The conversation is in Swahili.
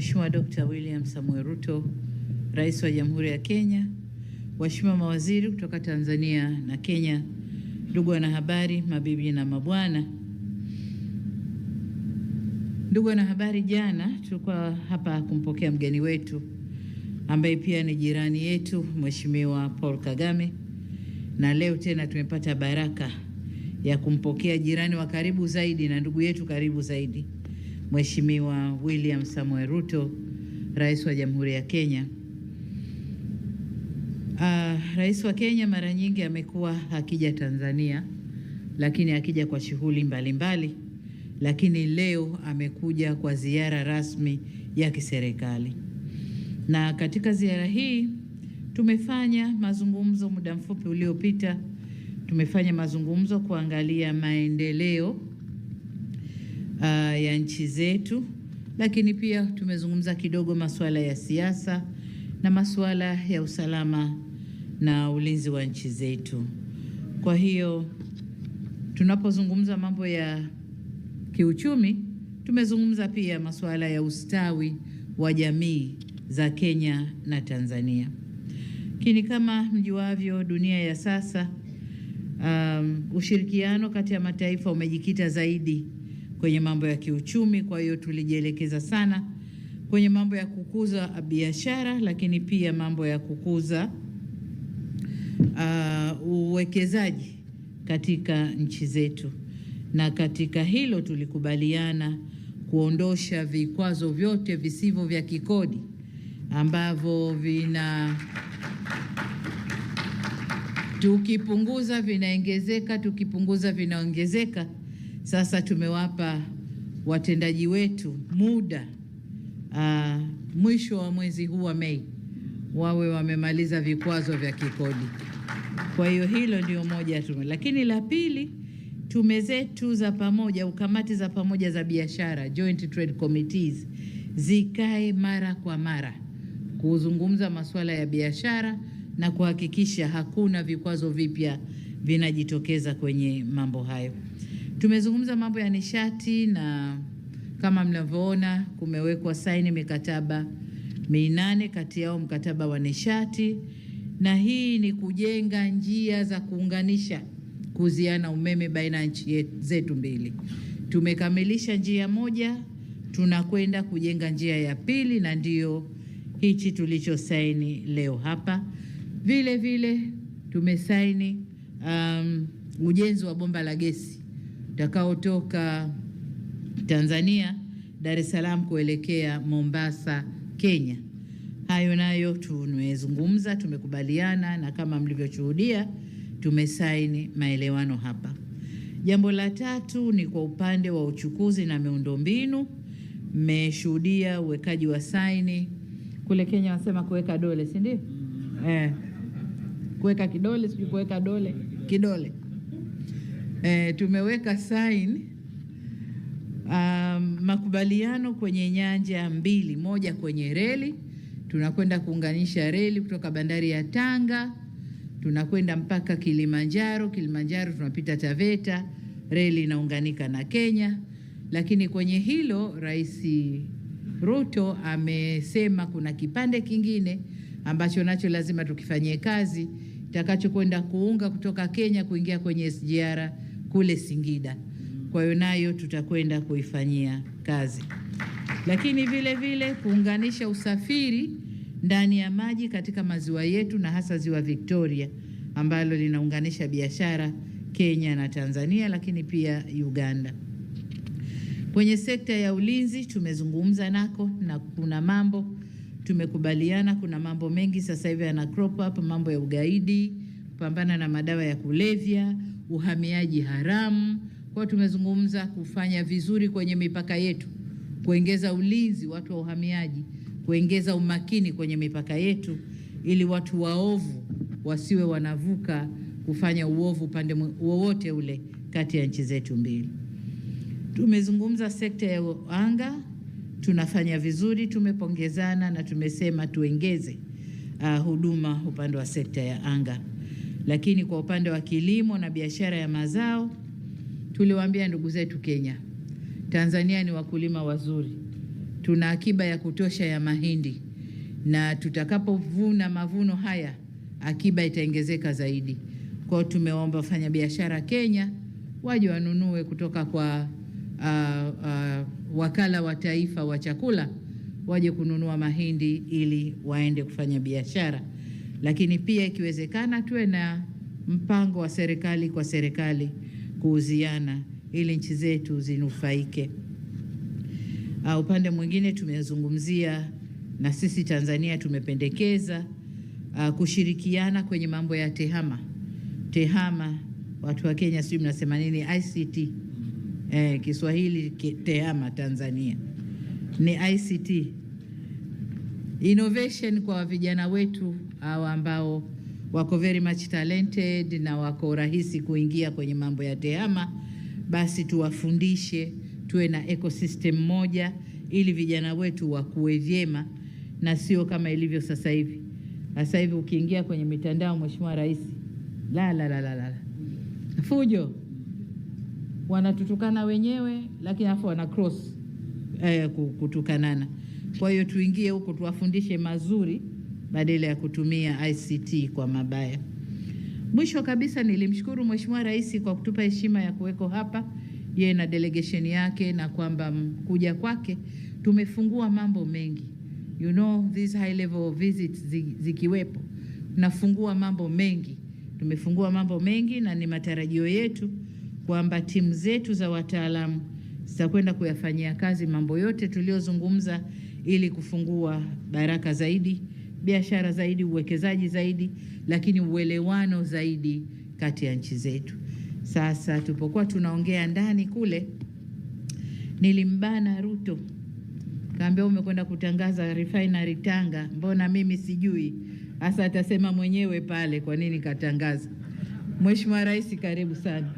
Mheshimiwa Dr. William Samoei Ruto, Rais wa Jamhuri ya Kenya, waheshimiwa mawaziri kutoka Tanzania na Kenya, ndugu wanahabari, mabibi na mabwana. Ndugu wanahabari, jana tulikuwa hapa kumpokea mgeni wetu ambaye pia ni jirani yetu, Mheshimiwa Paul Kagame, na leo tena tumepata baraka ya kumpokea jirani wa karibu zaidi na ndugu yetu karibu zaidi, Mheshimiwa William Samoei Ruto, Rais wa Jamhuri ya Kenya. Rais wa Kenya mara nyingi amekuwa akija Tanzania, lakini akija kwa shughuli mbalimbali, lakini leo amekuja kwa ziara rasmi ya kiserikali. Na katika ziara hii tumefanya mazungumzo muda mfupi uliopita. Tumefanya mazungumzo kuangalia maendeleo ya nchi zetu, lakini pia tumezungumza kidogo masuala ya siasa na masuala ya usalama na ulinzi wa nchi zetu. Kwa hiyo tunapozungumza mambo ya kiuchumi, tumezungumza pia masuala ya ustawi wa jamii za Kenya na Tanzania. Lakini kama mjuavyo, dunia ya sasa, ushirikiano kati ya mataifa umejikita zaidi kwenye mambo ya kiuchumi. Kwa hiyo tulijielekeza sana kwenye mambo ya kukuza biashara, lakini pia mambo ya kukuza uwekezaji katika nchi zetu. Na katika hilo tulikubaliana kuondosha vikwazo vyote visivyo vya kikodi ambavyo tukipunguza vinaongezeka, tukipunguza vinaongezeka. Sasa tumewapa watendaji wetu muda mwisho wa mwezi huu wa Mei wawe wamemaliza vikwazo vya kikodi. Kwa hiyo hilo ndio moja tu. Lakini la pili, tume zetu za pamoja, kamati za pamoja za biashara, Joint Trade Committees, zikae mara kwa mara kuzungumza masuala ya biashara na kuhakikisha hakuna vikwazo vipya vinajitokeza kwenye mambo hayo. Tumezungumza mambo ya nishati, na kama mnavyoona kumewekwa saini mikataba 8, kati yao mkataba wa nishati, na hii ni kujenga njia za kuunganisha kuziana umeme baina ya nchi zetu mbili. Tumekamilisha njia moja, tunakwenda kujenga njia ya pili, na ndio hichi tulichosaini leo hapa. Vile vile tumesaini ujenzi wa bomba la gesi utakaotoka Tanzania, Dar es Salaam kuelekea Mombasa, Kenya. Hayo nayo tumezungumza, tumekubaliana, na kama mlivyoshuhudia tumesaini maelewano hapa. Jambo la tatu ni kwa upande wa uchukuzi na miundombinu. Mmeshuhudia uwekaji wa saini kule Kenya, wasema kuweka dole, si ndio? Kuweka kidole, sio kuweka dole, kidole. Tumeweka saini makubaliano kwenye nyanja mbili. Moja kwenye reli, tunakwenda kuunganisha reli kutoka bandari ya Tanga tunakwenda mpaka Kilimanjaro. Kilimanjaro tunapita Taveta, reli inaunganika na Kenya. Lakini kwenye hilo Rais Ruto amesema kuna kipande kingine ambacho nacho lazima tukifanyie kazi, itakachokwenda kuunga kutoka Kenya kuingia kwenye SGR kule Singida. Kwa hiyo nayo tutakwenda kuifanyia kazi. Lakini vile vile kuunganisha usafiri ndani ya maji katika maziwa yetu, na hasa ziwa Victoria ambalo linaunganisha biashara Kenya na Tanzania, lakini pia Uganda. Kwenye sekta ya ulinzi tumezungumza nako, na kuna mambo tumekubaliana. Kuna mambo mengi sasa hivi yana crop up, mambo ya ugaidi, kupambana na madawa ya kulevya, uhamiaji haramu. Kwa tumezungumza kufanya vizuri kwenye mipaka yetu, kuongeza ulinzi watu wa uhamiaji, kuongeza umakini kwenye mipaka yetu ili watu waovu wasiwe wanavuka kufanya uovu pande wowote ule kati ya nchi zetu mbili. Tumezungumza sekta ya anga, tunafanya vizuri, tumepongezana na tumesema tuongeze huduma upande wa sekta ya anga. Lakini kwa upande wa kilimo na biashara ya mazao, tuliwaambia ndugu zetu Kenya, Tanzania ni wakulima wazuri, tuna akiba ya kutosha ya mahindi, na tutakapovuna mavuno haya akiba itaongezeka zaidi. Kwa hiyo tumeomba wafanyabiashara Kenya waje wanunue kutoka kwa wakala wa taifa wa chakula, waje kununua mahindi ili waende kufanya biashara. Lakini pia ikiwezekana tuwe na mpango wa serikali kwa serikali kuuziana ili nchi zetu zinufaike. Upande mwingine tumezungumzia, na sisi Tanzania tumependekeza kushirikiana kwenye mambo ya tehama. Tehama, watu wa Kenya sijui mnasema nini, ICT. Kiswahili tehama Tanzania ni ICT. Innovation kwa vijana wetu ambao wako very much talented na wako rahisi kuingia kwenye mambo ya tehama, basi tuwafundishe, tuwe na ecosystem moja ili vijana wetu wakue vyema, na sio kama ilivyo sasa hivi. Sasa hivi ukiingia kwenye mitandao, Mheshimiwa Rais, la fujo, wanatutukana wenyewe, lakini afu wana cross kutukanana. Kwa hiyo tuingie huko tuwafundishe mazuri badala ya kutumia ICT kwa mabaya. Mwisho kabisa, nilimshukuru Mheshimiwa Rais kwa kutupa heshima ya kuweko hapa yeye na delegation yake, na kwamba kuja kwake tumefungua mambo mengi. You know, these high level visits zikiwepo, tunafungua mambo mengi. Tumefungua mambo mengi, na ni matarajio yetu kwamba timu zetu za wataalamu zitakwenda kuyafanyia kazi mambo yote tuliozungumza ili kufungua baraka zaidi, biashara zaidi, uwekezaji zaidi, lakini uelewano zaidi kati ya nchi zetu. Sasa tupokuwa tunaongea ndani kule, nilimbana Ruto, kaambia umekwenda kutangaza refinery Tanga, mbona mimi sijui? Hasa atasema mwenyewe pale kwa nini katangaza. Mheshimiwa Rais, karibu sana.